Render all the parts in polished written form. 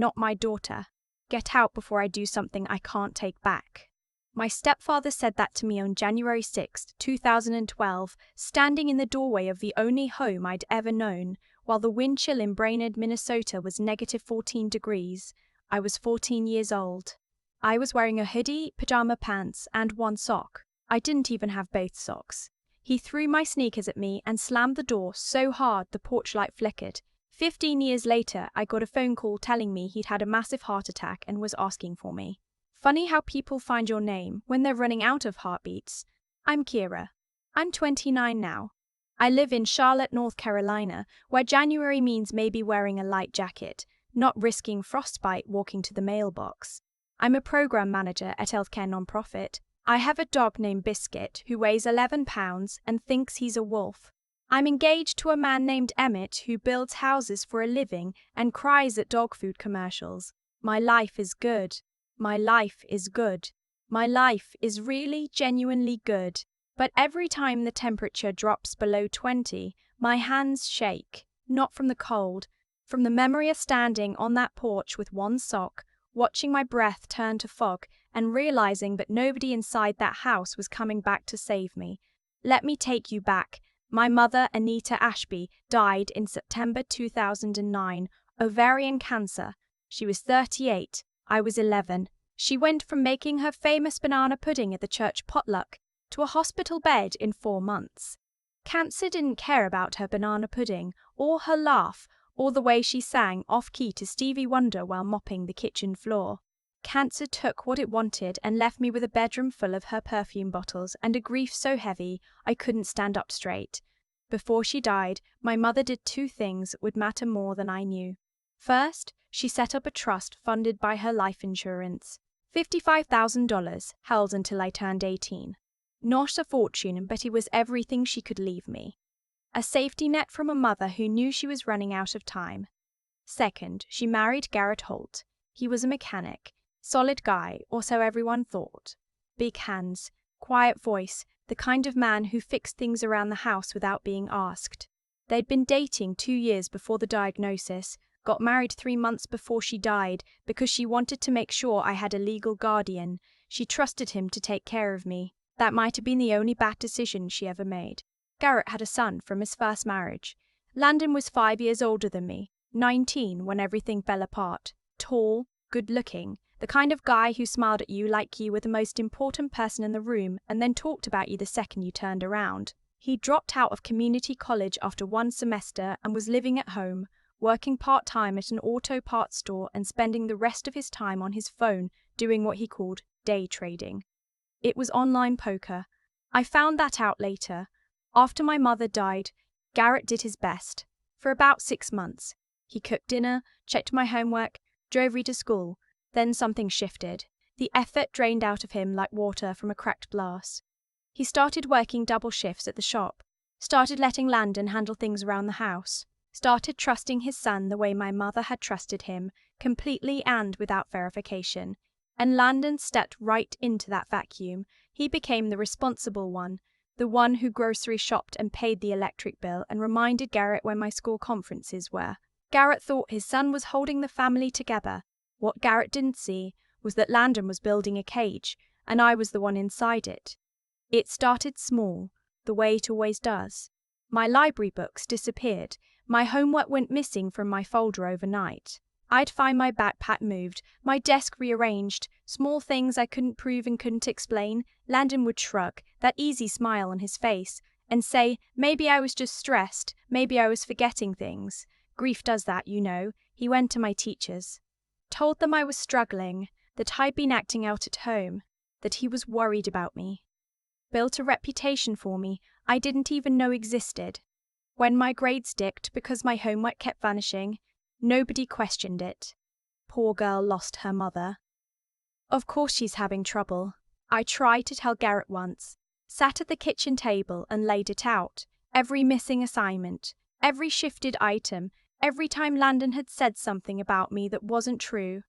not my daughter. Get out before I do something I can't take back." My stepfather said that to me on January 6, 2012, standing in the doorway of the only home I'd ever known, while the wind chill in Brainerd, Minnesota was -14 degrees. I was 14 years old. I was wearing a hoodie, pajama pants, and one sock. I didn't even have both socks. He threw my sneakers at me and slammed the door so hard the porch light flickered. 15 years later, I got a phone call telling me he'd had a massive heart attack and was asking for me. Funny how people find your name when they're running out of heartbeats. I'm Kiera. I'm 29 now. I live in Charlotte, North Carolina, where January means maybe wearing a light jacket, not risking frostbite walking to the mailbox. I'm a program manager at healthcare nonprofit. I have a dog named Biscuit who weighs 11 pounds and thinks he's a wolf. I'm engaged to a man named Emmett who builds houses for a living and cries at dog food commercials. My life is good. My life is good. My life is really, genuinely good. But every time the temperature drops below 20, my hands shake, not from the cold, from the memory of standing on that porch with one sock, watching my breath turn to fog, and realizing that nobody inside that house was coming back to save me. Let me take you back. My mother, Anita Ashby, died in September 2009, ovarian cancer. She was 38. I was 11. She went from making her famous banana pudding at the church potluck to a hospital bed in 4 months. Cancer didn't care about her banana pudding, or her laugh, or the way she sang off-key to Stevie Wonder while mopping the kitchen floor. Cancer took what it wanted and left me with a bedroom full of her perfume bottles and a grief so heavy I couldn't stand up straight. Before she died, my mother did 2 things that would matter more than I knew. First, she set up a trust funded by her life insurance. $55,000, held until I turned 18. Not a fortune, but it was everything she could leave me. A safety net from a mother who knew she was running out of time. Second, she married Garrett Holt. He was a mechanic. Solid guy, or so everyone thought. Big hands, quiet voice, the kind of man who fixed things around the house without being asked. They'd been dating 2 years before the diagnosis, got married 3 months before she died because she wanted to make sure I had a legal guardian. She trusted him to take care of me. That might have been the only bad decision she ever made. Garrett had a son from his first marriage. Landon was 5 years older than me, 19 when everything fell apart. Tall, good-looking, the kind of guy who smiled at you like you were the most important person in the room and then talked about you the second you turned around. He dropped out of community college after 1 semester and was living at home, working part-time at an auto parts store and spending the rest of his time on his phone doing what he called day trading. It was online poker. I found that out later. After my mother died, Garrett did his best. For about 6 months. He cooked dinner, checked my homework, drove me to school. Then something shifted. The effort drained out of him like water from a cracked glass. He started working double shifts at the shop, started letting Landon handle things around the house, started trusting his son the way my mother had trusted him, completely and without verification. And Landon stepped right into that vacuum. He became the responsible one, the one who grocery shopped and paid the electric bill and reminded Garrett when my school conferences were. Garrett thought his son was holding the family together. What Garrett didn't see was that Landon was building a cage, and I was the one inside it. It started small, the way it always does. My library books disappeared. My homework went missing from my folder overnight. I'd find my backpack moved, my desk rearranged, small things I couldn't prove and couldn't explain. Landon would shrug, that easy smile on his face, and say, maybe I was just stressed, maybe I was forgetting things. Grief does that, you know. He went to my teachers. Told them I was struggling, that I'd been acting out at home, that he was worried about me. Built a reputation for me I didn't even know existed. When my grades dipped because my homework kept vanishing, nobody questioned it. Poor girl lost her mother. Of course she's having trouble. I tried to tell Garrett once, sat at the kitchen table and laid it out, every missing assignment, every shifted item, every time Landon had said something about me that wasn't true.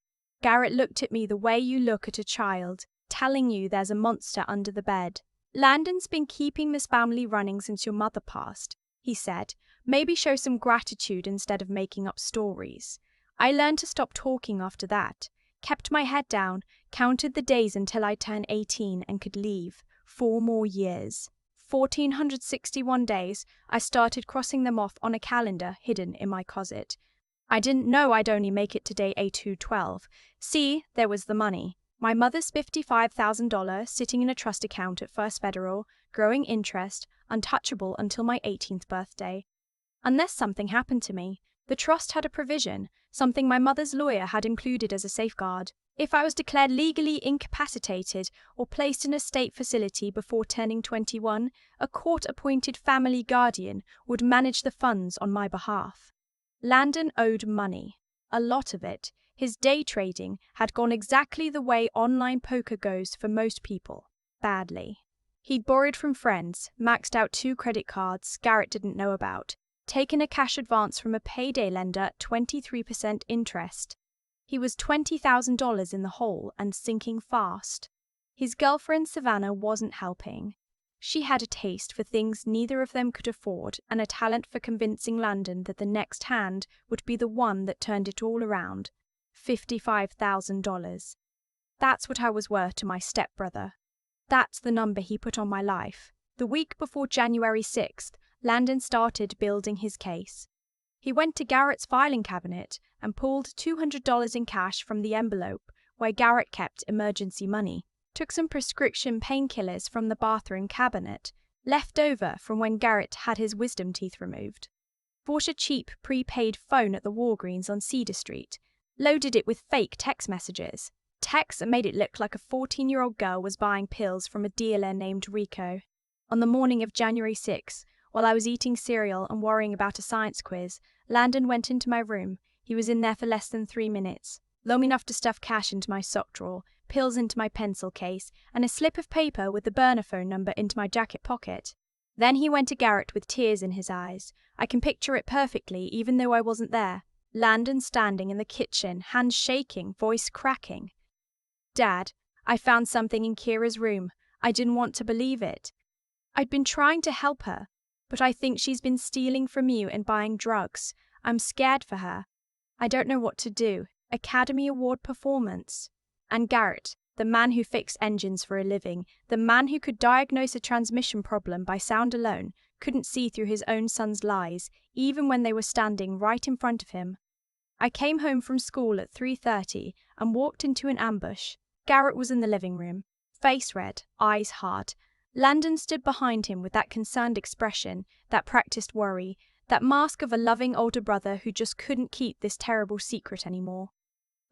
Garrett looked at me the way you look at a child, telling you there's a monster under the bed. Landon's been keeping this family running since your mother passed, he said. Maybe show some gratitude instead of making up stories. I learned to stop talking after that, kept my head down, counted the days until I turned 18 and could leave. 4 more years. 1,461 days, I started crossing them off on a calendar hidden in my closet. I didn't know I'd only make it to day A212. See, there was the money. My mother's $55,000 sitting in a trust account at First Federal, growing interest, untouchable until my 18th birthday. Unless something happened to me, the trust had a provision, something my mother's lawyer had included as a safeguard. If I was declared legally incapacitated or placed in a state facility before turning 21, a court-appointed family guardian would manage the funds on my behalf. Landon owed money. A lot of it. His day trading had gone exactly the way online poker goes for most people. Badly. He'd borrowed from friends, maxed out 2 credit cards Garrett didn't know about, taken a cash advance from a payday lender at 23% interest. He was $20,000 in the hole and sinking fast. His girlfriend Savannah wasn't helping. She had a taste for things neither of them could afford and a talent for convincing Landon that the next hand would be the one that turned it all around. $55,000. That's what I was worth to my stepbrother. That's the number he put on my life. The week before January 6th, Landon started building his case. He went to Garrett's filing cabinet and pulled $200 in cash from the envelope where Garrett kept emergency money, took some prescription painkillers from the bathroom cabinet, left over from when Garrett had his wisdom teeth removed, bought a cheap prepaid phone at the Walgreens on Cedar Street, loaded it with fake text messages, texts that made it look like a 14-year-old girl was buying pills from a dealer named Rico. On the morning of January 6, while I was eating cereal and worrying about a science quiz, Landon went into my room. He was in there for less than 3 minutes, long enough to stuff cash into my sock drawer, pills into my pencil case, and a slip of paper with the burner phone number into my jacket pocket. Then he went to Garrett with tears in his eyes. I can picture it perfectly, even though I wasn't there. Landon standing in the kitchen, hands shaking, voice cracking. "Dad, I found something in Kiera's room. I didn't want to believe it. I'd been trying to help her, but I think she's been stealing from you and buying drugs. I'm scared for her. I don't know what to do. Academy Award performance." And Garrett, the man who fixed engines for a living, the man who could diagnose a transmission problem by sound alone, couldn't see through his own son's lies, even when they were standing right in front of him. I came home from school at 3:30 and walked into an ambush. Garrett was in the living room, face red, eyes hard. Landon stood behind him with that concerned expression, that practiced worry, that mask of a loving older brother who just couldn't keep this terrible secret anymore.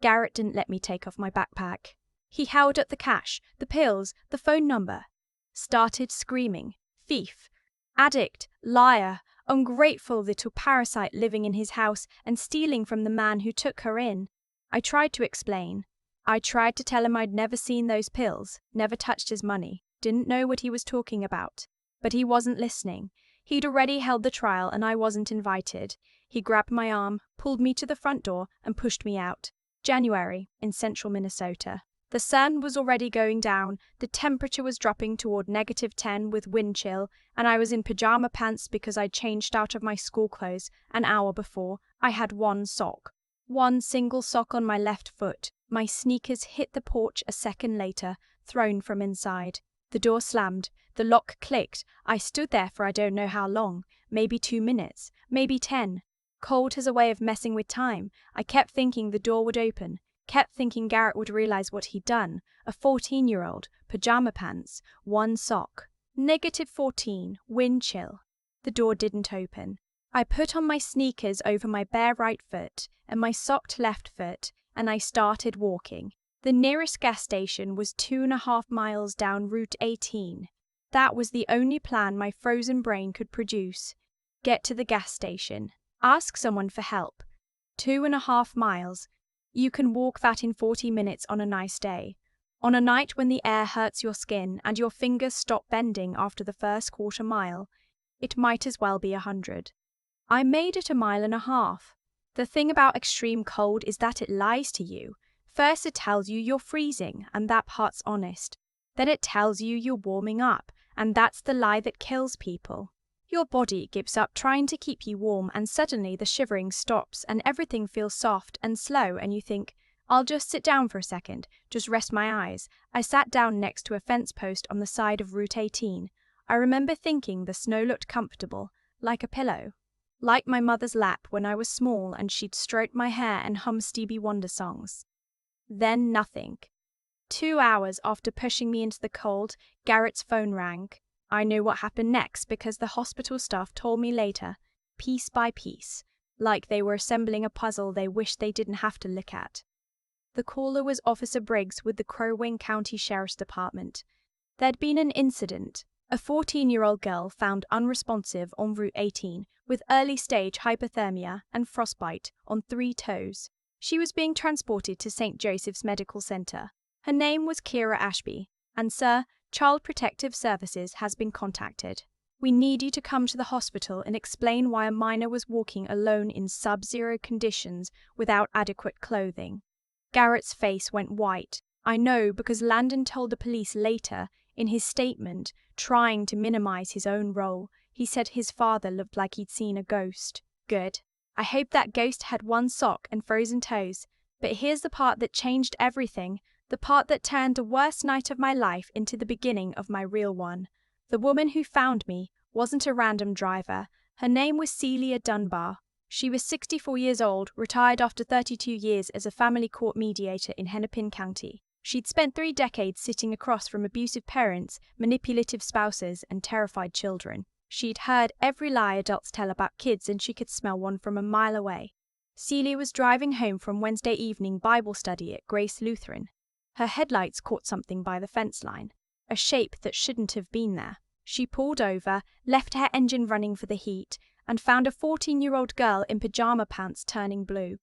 Garrett didn't let me take off my backpack. He held up the cash, the pills, the phone number. Started screaming. Thief. Addict. Liar. Ungrateful little parasite living in his house and stealing from the man who took her in. I tried to explain. I tried to tell him I'd never seen those pills, never touched his money, didn't know what he was talking about. But he wasn't listening. He'd already held the trial and I wasn't invited. He grabbed my arm, pulled me to the front door, and pushed me out. January, in central Minnesota. The sun was already going down, the temperature was dropping toward -10 with wind chill, and I was in pajama pants because I'd changed out of my school clothes an hour before. I had one sock. One single sock on my left foot. My sneakers hit the porch a second later, thrown from inside. The door slammed. The lock clicked. I stood there for I don't know how long. Maybe 2 minutes. Maybe 10. Cold has a way of messing with time. I kept thinking the door would open. Kept thinking Garrett would realize what he'd done. A 14-year-old, pajama pants, one sock. -14, wind chill. The door didn't open. I put on my sneakers over my bare right foot and my socked left foot, and I started walking. The nearest gas station was 2.5 miles down Route 18. That was the only plan my frozen brain could produce. Get to the gas station. Ask someone for help. 2.5 miles. You can walk that in 40 minutes on a nice day. On a night when the air hurts your skin and your fingers stop bending after the first quarter mile, it might as well be 100. I made it 1.5 miles. The thing about extreme cold is that it lies to you. First it tells you you're freezing, and that part's honest. Then it tells you you're warming up, and that's the lie that kills people. Your body gives up trying to keep you warm, and suddenly the shivering stops and everything feels soft and slow, and you think, I'll just sit down for a second, just rest my eyes. I sat down next to a fence post on the side of Route 18. I remember thinking the snow looked comfortable, like a pillow. Like my mother's lap when I was small and she'd stroke my hair and hum Stevie Wonder songs. Then nothing. 2 hours after pushing me into the cold, Garrett's phone rang. I knew what happened next because the hospital staff told me later, piece by piece, like they were assembling a puzzle they wished they didn't have to look at. The caller was Officer Briggs with the Crow Wing County Sheriff's Department. There'd been an incident. A 14-year-old girl found unresponsive on Route 18 with early-stage hypothermia and frostbite on 3 toes. She was being transported to St. Joseph's Medical Center. Her name was Kiera Ashby, and Sir, Child Protective Services has been contacted. We need you to come to the hospital and explain why a minor was walking alone in sub-zero conditions without adequate clothing. Garrett's face went white. I know because Landon told the police later, in his statement, trying to minimize his own role. He said his father looked like he'd seen a ghost. Good. I hope that ghost had one sock and frozen toes. But here's the part that changed everything, the part that turned the worst night of my life into the beginning of my real one. The woman who found me wasn't a random driver. Her name was Celia Dunbar. She was 64 years old, retired after 32 years as a family court mediator in Hennepin County. She'd spent 3 decades sitting across from abusive parents, manipulative spouses, and terrified children. She'd heard every lie adults tell about kids, and she could smell one from a mile away. Celia was driving home from Wednesday evening Bible study at Grace Lutheran. Her headlights caught something by the fence line, a shape that shouldn't have been there. She pulled over, left her engine running for the heat, and found a 14-year-old girl in pajama pants turning blue.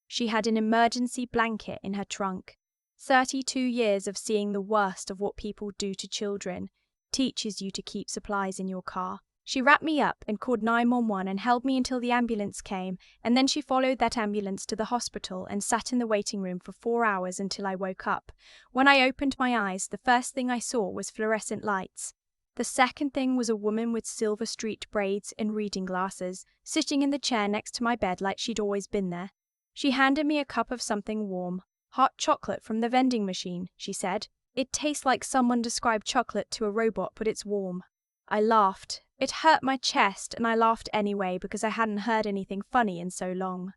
She had an emergency blanket in her trunk. 32 years of seeing the worst of what people do to children teaches you to keep supplies in your car. She wrapped me up and called 911 and held me until the ambulance came, and then she followed that ambulance to the hospital and sat in the waiting room for 4 hours until I woke up. When I opened my eyes, the first thing I saw was fluorescent lights. The second thing was a woman with silver-streaked braids and reading glasses, sitting in the chair next to my bed like she'd always been there. She handed me a cup of something warm. Hot chocolate from the vending machine, she said. It tastes like someone described chocolate to a robot, but it's warm. I laughed. It hurt my chest, and I laughed anyway because I hadn't heard anything funny in so long.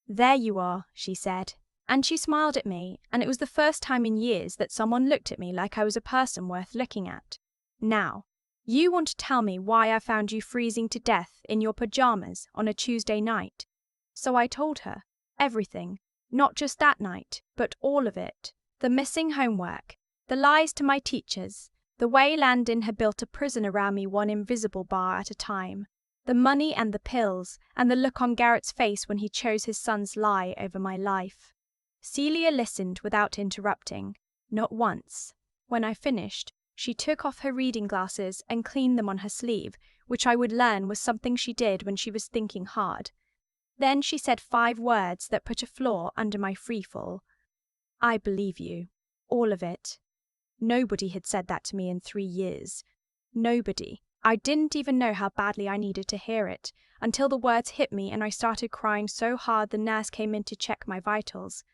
There you are, she said. And she smiled at me, and it was the first time in years that someone looked at me like I was a person worth looking at. Now, you want to tell me why I found you freezing to death in your pajamas on a Tuesday night. So I told her everything. Not just that night, but all of it. The missing homework, the lies to my teachers, the way Landon had built a prison around me, one invisible bar at a time, the money and the pills, and the look on Garrett's face when he chose his son's lie over my life. Celia listened without interrupting, not once. When I finished, she took off her reading glasses and cleaned them on her sleeve, which I would learn was something she did when she was thinking hard. Then she said 5 words that put a floor under my freefall. I believe you. All of it. Nobody had said that to me in 3 years. Nobody. I didn't even know how badly I needed to hear it, until the words hit me and I started crying so hard the nurse came in to check my vitals.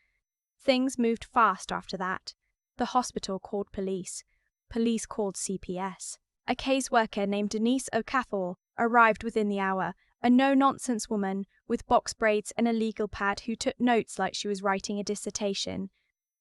Things moved fast after that. The hospital called police. Police called CPS. A caseworker named Denise O'Cathal arrived within the hour, a no-nonsense woman with box braids and a legal pad who took notes like she was writing a dissertation.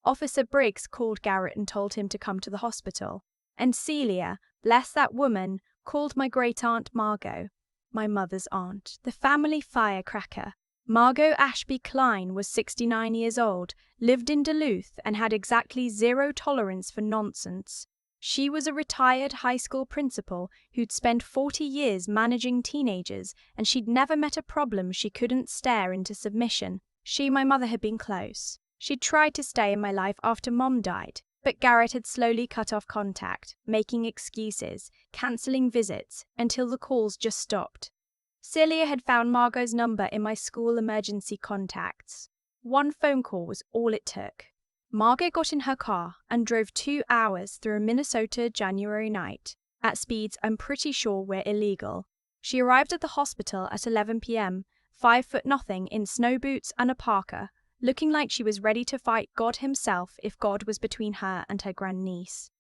Officer Briggs called Garrett and told him to come to the hospital. And Celia, bless that woman, called my great-aunt Margot, my mother's aunt, the family firecracker. Margot Ashby Klein was 69 years old, lived in Duluth, and had exactly 0 tolerance for nonsense. She was a retired high school principal who'd spent 40 years managing teenagers, and she'd never met a problem she couldn't stare into submission. My mother had been close. She'd tried to stay in my life after Mom died, but Garrett had slowly cut off contact, making excuses, cancelling visits, until the calls just stopped. Celia had found Margot's number in my school emergency contacts. 1 phone call was all it took. Margot got in her car and drove 2 hours through a Minnesota January night, at speeds I'm pretty sure were illegal. She arrived at the hospital at 11 p.m., 5'0" in snow boots and a parka, looking like she was ready to fight God himself if God was between her and her grandniece.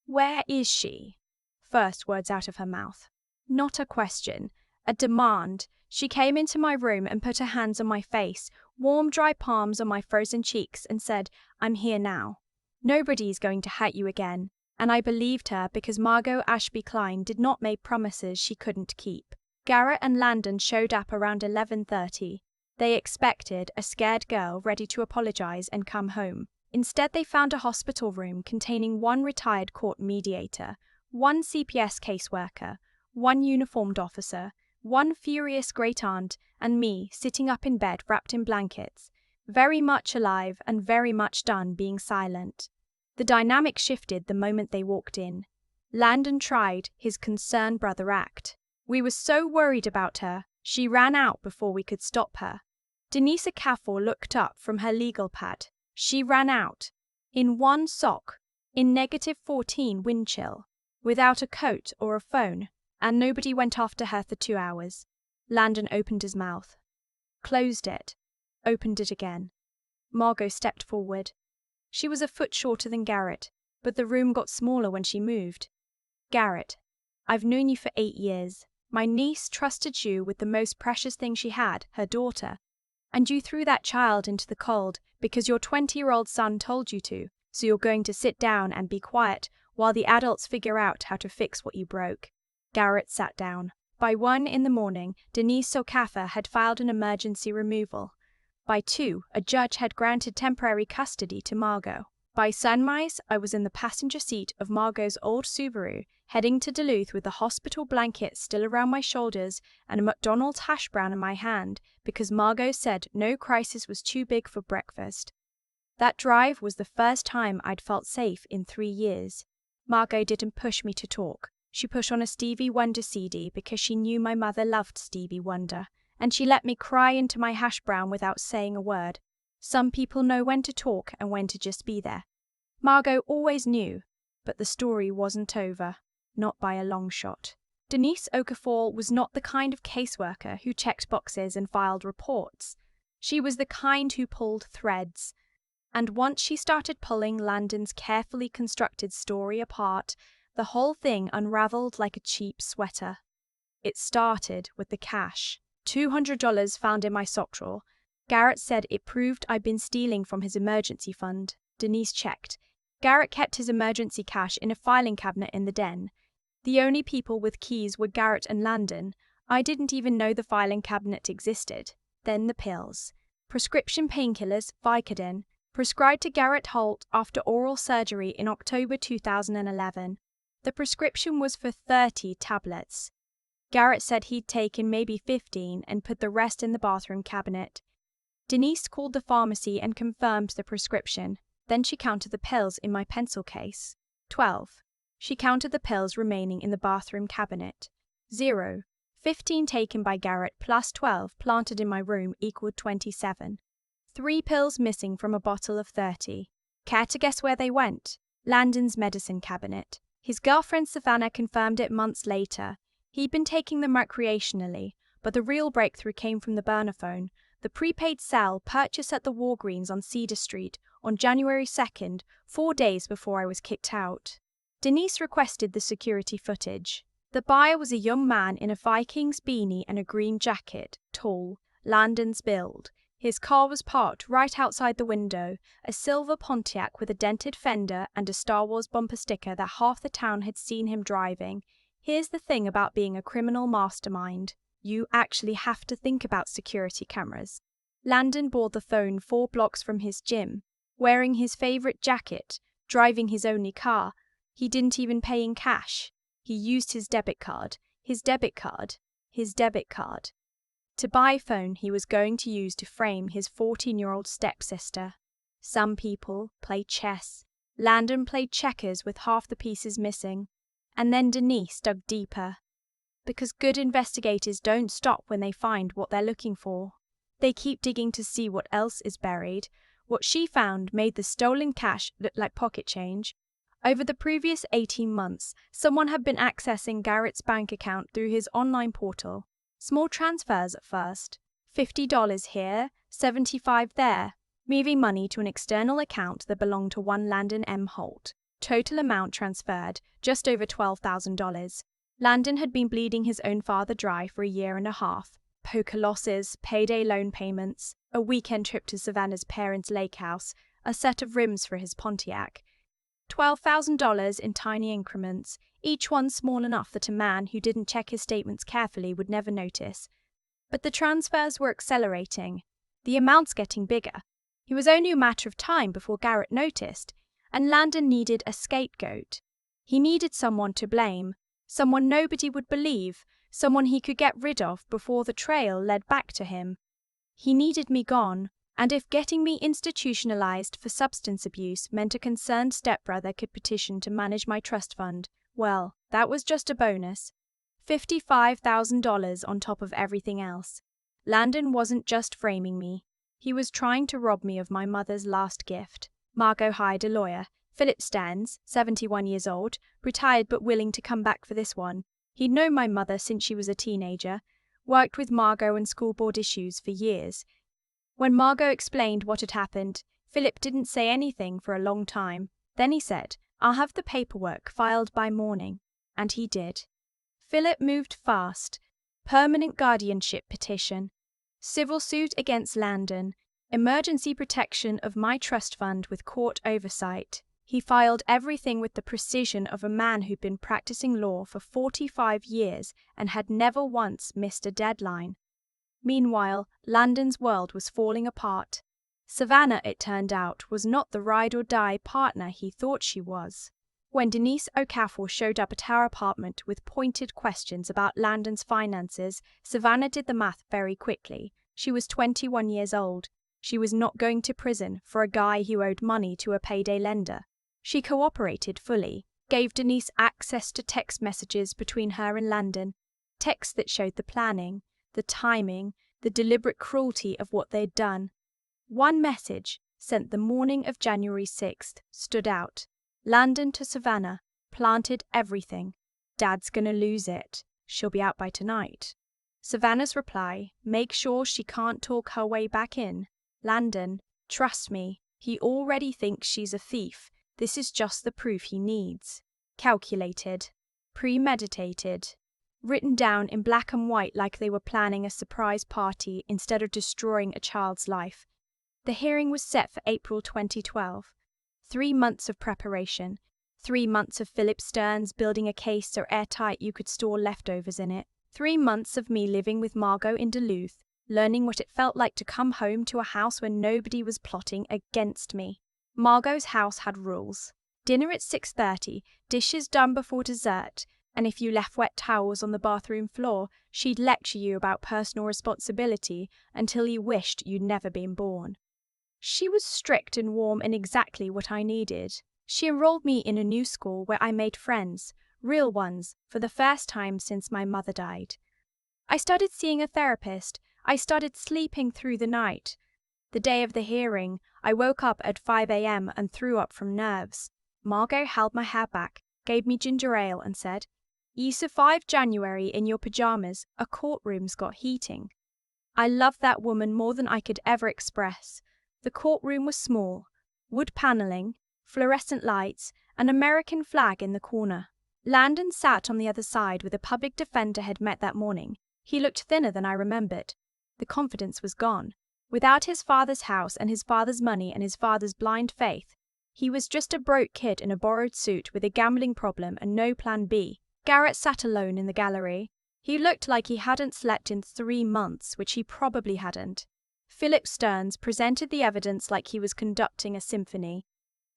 "Where is she?" First words out of her mouth. Not a question, a demand. She came into my room and put her hands on my face, warm, dry palms on my frozen cheeks, and said, "I'm here now. Nobody's going to hurt you again." And I believed her because Margot Ashby Klein did not make promises she couldn't keep. Garrett and Landon showed up around 11:30. They expected a scared girl ready to apologize and come home. Instead, they found a hospital room containing one retired court mediator, one CPS caseworker, one uniformed officer, one furious great-aunt, and me sitting up in bed wrapped in blankets, very much alive and very much done being silent. The dynamic shifted the moment they walked in. Landon tried his concerned brother act. We were so worried about her, she ran out before we could stop her. Denise Okafor looked up from her legal pad. She ran out. In one sock, in -14 wind chill, without a coat or a phone, and nobody went after her for 2 hours. Landon opened his mouth, closed it, opened it again. Margot stepped forward. She was a foot shorter than Garrett, but the room got smaller when she moved. "Garrett, I've known you for 8 years. My niece trusted you with the most precious thing she had, her daughter. And you threw that child into the cold because your 20-year-old son told you to, so you're going to sit down and be quiet while the adults figure out how to fix what you broke." Garrett sat down. By 1 in the morning, Denise Okafor had filed an emergency removal. By 2, a judge had granted temporary custody to Margot. By sunrise, I was in the passenger seat of Margot's old Subaru, heading to Duluth with the hospital blanket still around my shoulders and a McDonald's hash brown in my hand because Margot said no crisis was too big for breakfast. That drive was the first time I'd felt safe in 3 years. Margot didn't push me to talk. She put on a Stevie Wonder CD because she knew my mother loved Stevie Wonder, and she let me cry into my hash brown without saying a word. Some people know when to talk and when to just be there. Margot always knew, but the story wasn't over, not by a long shot. Denise Okafor was not the kind of caseworker who checked boxes and filed reports. She was the kind who pulled threads. And once she started pulling Landon's carefully constructed story apart, the whole thing unraveled like a cheap sweater. It started with the cash. $200 found in my sock drawer. Garrett said it proved I'd been stealing from his emergency fund. Denise checked. Garrett kept his emergency cash in a filing cabinet in the den. The only people with keys were Garrett and Landon. I didn't even know the filing cabinet existed. Then the pills. Prescription painkillers, Vicodin, prescribed to Garrett Holt after oral surgery in October 2011. The prescription was for 30 tablets. Garrett said he'd taken maybe 15 and put the rest in the bathroom cabinet. Denise called the pharmacy and confirmed the prescription. Then she counted the pills in my pencil case. 12. She counted the pills remaining in the bathroom cabinet. 0. 15 taken by Garrett plus 12 planted in my room equaled 27. 3 pills missing from a bottle of 30. Care to guess where they went? Landon's medicine cabinet. His girlfriend Savannah confirmed it months later. He'd been taking them recreationally, but the real breakthrough came from the burner phone, the prepaid cell purchased at the Walgreens on Cedar Street on January 2nd, 4 days before I was kicked out. Denise requested the security footage. The buyer was a young man in a Vikings beanie and a green jacket, tall, Landon's build. His car was parked right outside the window, a silver Pontiac with a dented fender and a Star Wars bumper sticker that half the town had seen him driving. Here's the thing about being a criminal mastermind. You actually have to think about security cameras. Landon bought the phone 4 blocks from his gym, wearing his favorite jacket, driving his only car. He didn't even pay in cash. He used his debit card, his debit card, his debit card, to buy a phone he was going to use to frame his 14-year-old stepsister. Some people play chess. Landon played checkers with half the pieces missing. And then Denise dug deeper. Because good investigators don't stop when they find what they're looking for. They keep digging to see what else is buried. What she found made the stolen cash look like pocket change. Over the previous 18 months, someone had been accessing Garrett's bank account through his online portal. Small transfers at first. $50 here, $75 there, moving money to an external account that belonged to one Landon M. Holt. Total amount transferred, just over $12,000. Landon had been bleeding his own father dry for a year and a half. Poker losses, payday loan payments, a weekend trip to Savannah's parents' lake house, a set of rims for his Pontiac. $12,000 in tiny increments, each one small enough that a man who didn't check his statements carefully would never notice. But the transfers were accelerating, the amounts getting bigger. It was only a matter of time before Garrett noticed, and Landon needed a scapegoat. He needed someone to blame, someone nobody would believe, someone he could get rid of before the trail led back to him. He needed me gone, and if getting me institutionalized for substance abuse meant a concerned stepbrother could petition to manage my trust fund, well, that was just a bonus. $55,000 on top of everything else. Landon wasn't just framing me. He was trying to rob me of my mother's last gift. Margot hired a lawyer, Philip Stearns, 71 years old, retired but willing to come back for this one. He'd known my mother since she was a teenager, worked with Margot on school board issues for years. When Margot explained what had happened, Philip didn't say anything for a long time. Then he said, "I'll have the paperwork filed by morning." And he did. Philip moved fast. Permanent guardianship petition, civil suit against Landon, emergency protection of my trust fund with court oversight. He filed everything with the precision of a man who'd been practicing law for 45 years and had never once missed a deadline. Meanwhile, Landon's world was falling apart. Savannah, it turned out, was not the ride-or-die partner he thought she was. When Denise Okafor showed up at our apartment with pointed questions about Landon's finances, Savannah did the math very quickly. She was 21 years old. She was not going to prison for a guy who owed money to a payday lender. She cooperated fully, gave Denise access to text messages between her and Landon, texts that showed the planning, the timing, the deliberate cruelty of what they'd done. One message, sent the morning of January 6th, stood out. Landon to Savannah, planted everything. Dad's gonna lose it. She'll be out by tonight. Savannah's reply, make sure she can't talk her way back in. Landon, trust me, he already thinks she's a thief. This is just the proof he needs. Calculated. Premeditated. Written down in black and white like they were planning a surprise party instead of destroying a child's life. The hearing was set for April 2012. 3 months of preparation. 3 months of Philip Stearns building a case so airtight you could store leftovers in it. 3 months of me living with Margot in Duluth, learning what it felt like to come home to a house where nobody was plotting against me. Margot's house had rules. Dinner at 6:30, dishes done before dessert, and if you left wet towels on the bathroom floor, she'd lecture you about personal responsibility until you wished you'd never been born. She was strict and warm and exactly what I needed. She enrolled me in a new school where I made friends, real ones, for the first time since my mother died. I started seeing a therapist. I started sleeping through the night. The day of the hearing, I woke up at 5 a.m. and threw up from nerves. Margot held my hair back, gave me ginger ale and said, "You survived January in your pajamas. A courtroom's got heating." I loved that woman more than I could ever express. The courtroom was small, wood paneling, fluorescent lights, an American flag in the corner. Landon sat on the other side where the public defender had met that morning. He looked thinner than I remembered. The confidence was gone. Without his father's house and his father's money and his father's blind faith, he was just a broke kid in a borrowed suit with a gambling problem and no plan B. Garrett sat alone in the gallery. He looked like he hadn't slept in 3 months, which he probably hadn't. Philip Stearns presented the evidence like he was conducting a symphony.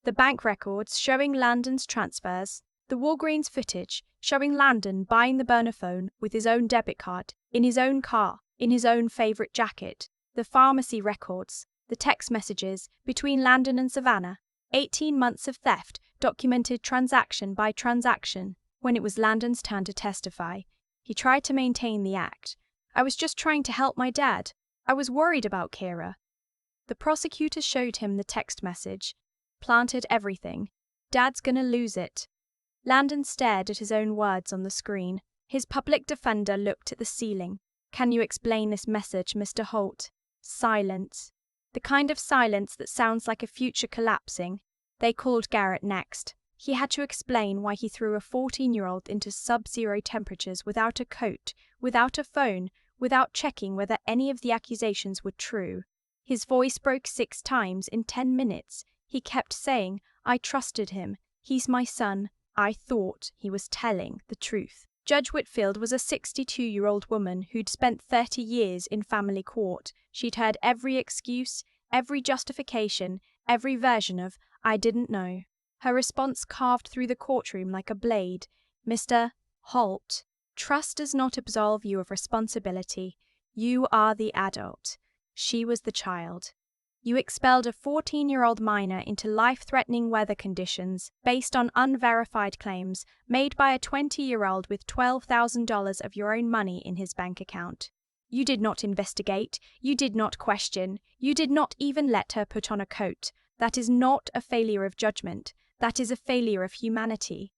The bank records showing Landon's transfers, the Walgreens footage showing Landon buying the burner phone with his own debit card, in his own car, in his own favorite jacket, the pharmacy records, the text messages between Landon and Savannah, 18 months of theft documented transaction by transaction. When it was Landon's turn to testify, he tried to maintain the act. "I was just trying to help my dad. I was worried about Kiera." The prosecutor showed him the text message. Planted everything. Dad's gonna lose it." Landon stared at his own words on the screen. His public defender looked at the ceiling. "Can you explain this message, Mr. Holt?" Silence. The kind of silence that sounds like a future collapsing. They called Garrett next. He had to explain why he threw a 14-year-old into sub-zero temperatures without a coat, without a phone, without checking whether any of the accusations were true. His voice broke 6 times in 10 minutes. He kept saying, "I trusted him. He's my son." I thought he was telling the truth. Judge Whitfield was a 62-year-old woman who'd spent 30 years in family court. She'd heard every excuse, every justification, every version of, "I didn't know." Her response carved through the courtroom like a blade. "Mr. Holt, trust does not absolve you of responsibility. You are the adult. She was the child. You expelled a 14-year-old minor into life-threatening weather conditions based on unverified claims made by a 20-year-old with $12,000 of your own money in his bank account. You did not investigate. You did not question. You did not even let her put on a coat. That is not a failure of judgment. That is a failure of humanity."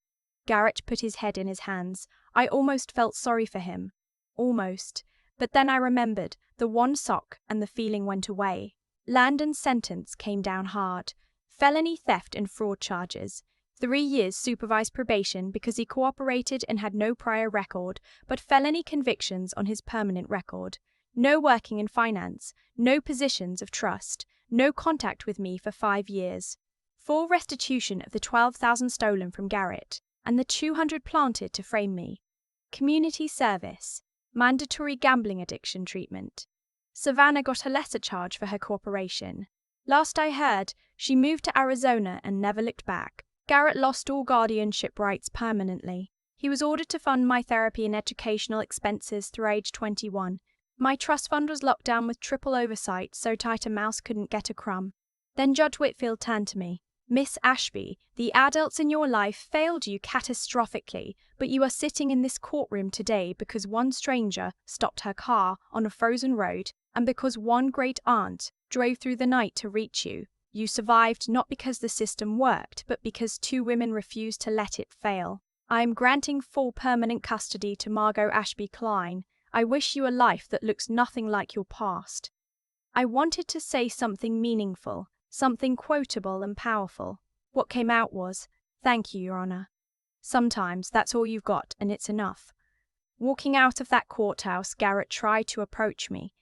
Garrett put his head in his hands. I almost felt sorry for him. Almost. But then I remembered the one sock and the feeling went away. Landon's sentence came down hard. Felony theft and fraud charges. 3 years supervised probation because he cooperated and had no prior record, but felony convictions on his permanent record. No working in finance. No positions of trust. No contact with me for 5 years. Full restitution of the $12,000 stolen from Garrett, and the $200 planted to frame me. Community service. Mandatory gambling addiction treatment. Savannah got a lesser charge for her cooperation. Last I heard, she moved to Arizona and never looked back. Garrett lost all guardianship rights permanently. He was ordered to fund my therapy and educational expenses through age 21. My trust fund was locked down with triple oversight, so tight a mouse couldn't get a crumb. Then Judge Whitfield turned to me. "Miss Ashby, the adults in your life failed you catastrophically, but you are sitting in this courtroom today because one stranger stopped her car on a frozen road and because one great aunt drove through the night to reach you. You survived not because the system worked, but because 2 women refused to let it fail. I am granting full permanent custody to Margot Ashby Klein. I wish you a life that looks nothing like your past." I wanted to say something meaningful, something quotable and powerful. What came out was, "Thank you, Your Honor." Sometimes that's all you've got, and it's enough. Walking out of that courthouse, Garrett tried to approach me.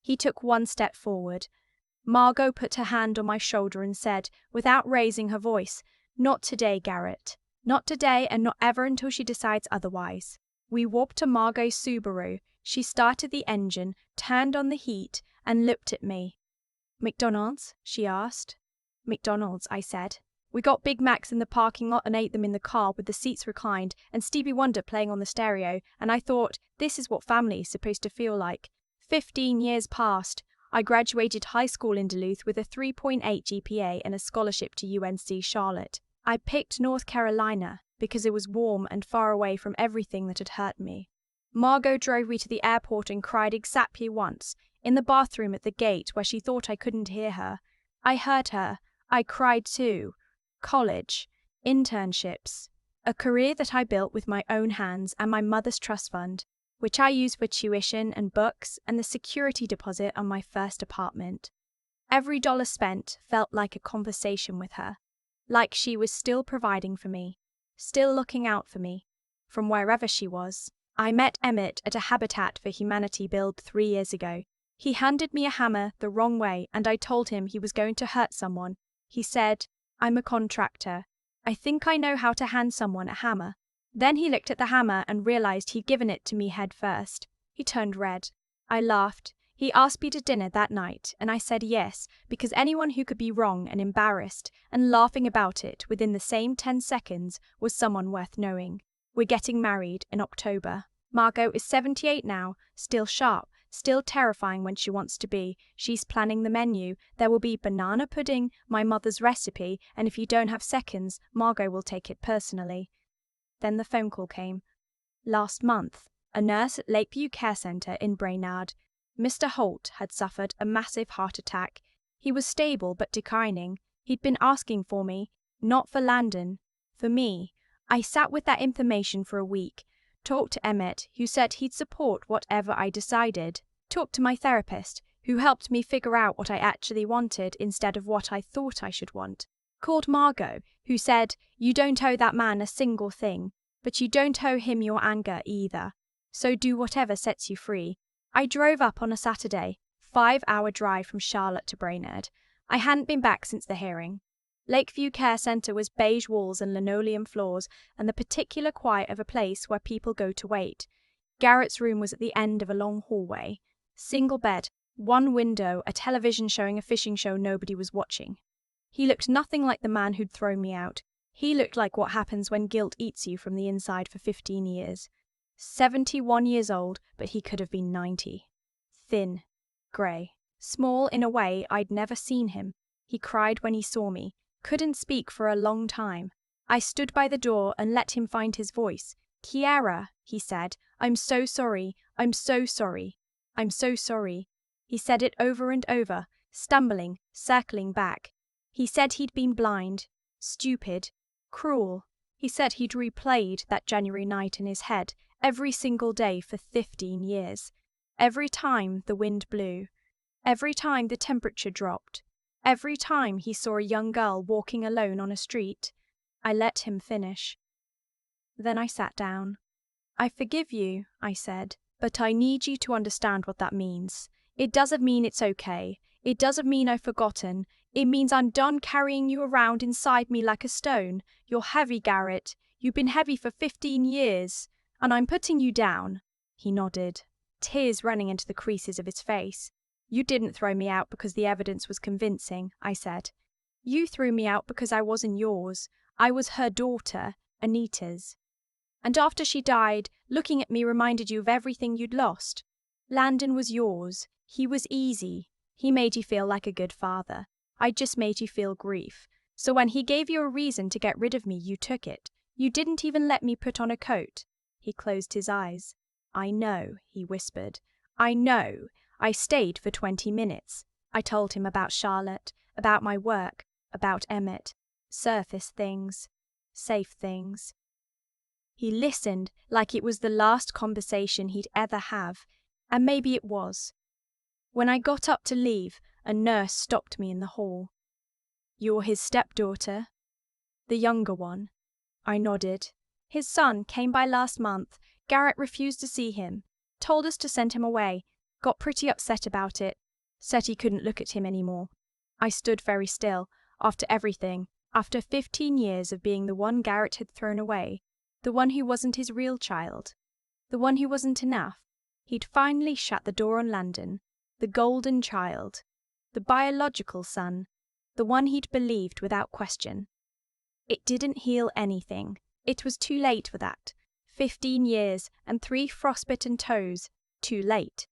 He took 1 step forward. Margot put her hand on my shoulder and said, without raising her voice, "Not today, Garrett. Not today, and not ever until she decides otherwise." We warped to Margot's Subaru. She started the engine, turned on the heat, and looked at me. "McDonald's?" she asked. "McDonald's," I said. We got Big Macs in the parking lot and ate them in the car with the seats reclined and Stevie Wonder playing on the stereo, and I thought, this is what family is supposed to feel like. 15 years passed. I graduated high school in Duluth with a 3.8 GPA and a scholarship to UNC Charlotte. I picked North Carolina because it was warm and far away from everything that had hurt me. Margot drove me to the airport and cried exactly once, in the bathroom at the gate where she thought I couldn't hear her. I heard her. I cried too. College, internships, a career that I built with my own hands and my mother's trust fund, which I used for tuition and books and the security deposit on my first apartment. Every dollar spent felt like a conversation with her, like she was still providing for me, still looking out for me, from wherever she was. I met Emmett at a Habitat for Humanity build 3 years ago. He handed me a hammer the wrong way and I told him he was going to hurt someone. He said, "I'm a contractor. I think I know how to hand someone a hammer." Then he looked at the hammer and realized he'd given it to me head first. He turned red. I laughed. He asked me to dinner that night, and I said yes, because anyone who could be wrong and embarrassed and laughing about it within the same 10 seconds was someone worth knowing. We're getting married in October. Margot is 78 now, still sharp, still terrifying when she wants to be. She's planning the menu. There will be banana pudding, my mother's recipe, and if you don't have seconds, Margot will take it personally. Then the phone call came. Last month, a nurse at Lakeview Care Center in Brainerd. Mr. Holt had suffered a massive heart attack. He was stable but declining. He'd been asking for me. Not for Landon. For me. I sat with that information for a week. Talked to Emmett, who said he'd support whatever I decided. Talked to my therapist, who helped me figure out what I actually wanted instead of what I thought I should want. Called Margot, who said, "You don't owe that man a single thing, but you don't owe him your anger either. So do whatever sets you free." I drove up on a Saturday, 5-hour drive from Charlotte to Brainerd. I hadn't been back since the hearing. Lakeview Care Centre was beige walls and linoleum floors and the particular quiet of a place where people go to wait. Garrett's room was at the end of a long hallway. Single bed, one window, a television showing a fishing show nobody was watching. He looked nothing like the man who'd thrown me out. He looked like what happens when guilt eats you from the inside for 15 years. 71 years old, but he could have been 90. Thin, grey, small in a way I'd never seen him. He cried when he saw me, couldn't speak for a long time. I stood by the door and let him find his voice. "Kiera," he said, "I'm so sorry, I'm so sorry, I'm so sorry." He said it over and over, stumbling, circling back. He said he'd been blind, stupid, cruel. He said he'd replayed that January night in his head every single day for 15 years. Every time the wind blew. Every time the temperature dropped. Every time he saw a young girl walking alone on a street. I let him finish. Then I sat down. "I forgive you," I said, "but I need you to understand what that means. It doesn't mean it's okay. It doesn't mean I've forgotten. It means I'm done carrying you around inside me like a stone. You're heavy, Garrett. You've been heavy for 15 years. And I'm putting you down." He nodded, tears running into the creases of his face. "You didn't throw me out because the evidence was convincing," I said. "You threw me out because I wasn't yours. I was her daughter, Anita's. And after she died, looking at me reminded you of everything you'd lost. Landon was yours. He was easy. He made you feel like a good father. I just made you feel grief. So when he gave you a reason to get rid of me, you took it. You didn't even let me put on a coat." He closed his eyes. "I know," he whispered. "I know. I stayed for 20 minutes. I told him about Charlotte, about my work, about Emmett. Surface things. Safe things." He listened like it was the last conversation he'd ever have, and maybe it was. When I got up to leave, a nurse stopped me in the hall. "You're his stepdaughter?" "The younger one." I nodded. "His son came by last month. Garrett refused to see him. Told us to send him away. Got pretty upset about it. Said he couldn't look at him anymore." I stood very still. After everything, after 15 years of being the one Garrett had thrown away, the one who wasn't his real child, the one who wasn't enough, he'd finally shut the door on Landon, the golden child, the biological son, the one he'd believed without question. It didn't heal anything. It was too late for that. 15 years and 3 frostbitten toes. Too late.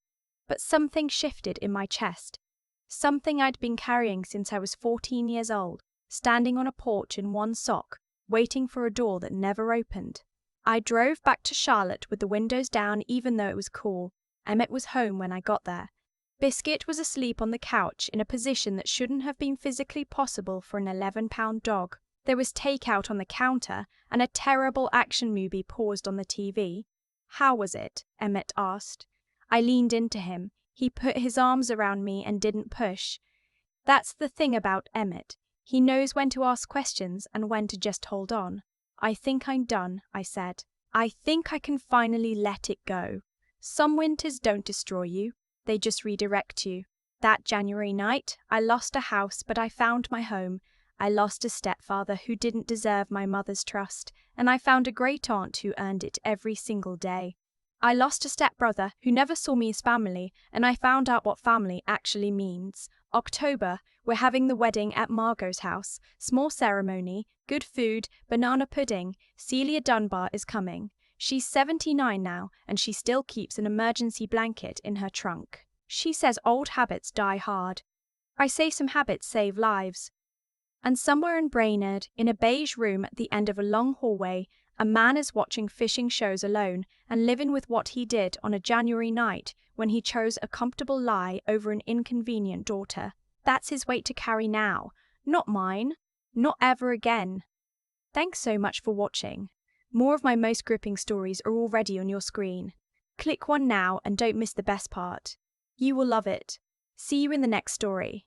But something shifted in my chest. Something I'd been carrying since I was 14 years old, standing on a porch in one sock, waiting for a door that never opened. I drove back to Charlotte with the windows down even though it was cool. Emmett was home when I got there. Biscuit was asleep on the couch in a position that shouldn't have been physically possible for an 11-pound dog. There was takeout on the counter, and a terrible action movie paused on the TV. "How was it?" Emmett asked. I leaned into him. He put his arms around me and didn't push. That's the thing about Emmett. He knows when to ask questions and when to just hold on. "I think I'm done," I said. "I think I can finally let it go. Some winters don't destroy you. They just redirect you. That January night, I lost a house, but I found my home. I lost a stepfather who didn't deserve my mother's trust, and I found a great aunt who earned it every single day. I lost a stepbrother who never saw me as family, and I found out what family actually means. October, we're having the wedding at Margot's house. Small ceremony, good food, banana pudding. Celia Dunbar is coming. She's 79 now, and she still keeps an emergency blanket in her trunk. She says old habits die hard. I say some habits save lives." And somewhere in Brainerd, in a beige room at the end of a long hallway, a man is watching fishing shows alone and living with what he did on a January night when he chose a comfortable lie over an inconvenient daughter. That's his weight to carry now, not mine. Not ever again. Thanks so much for watching. More of my most gripping stories are already on your screen. Click one now and don't miss the best part. You will love it. See you in the next story.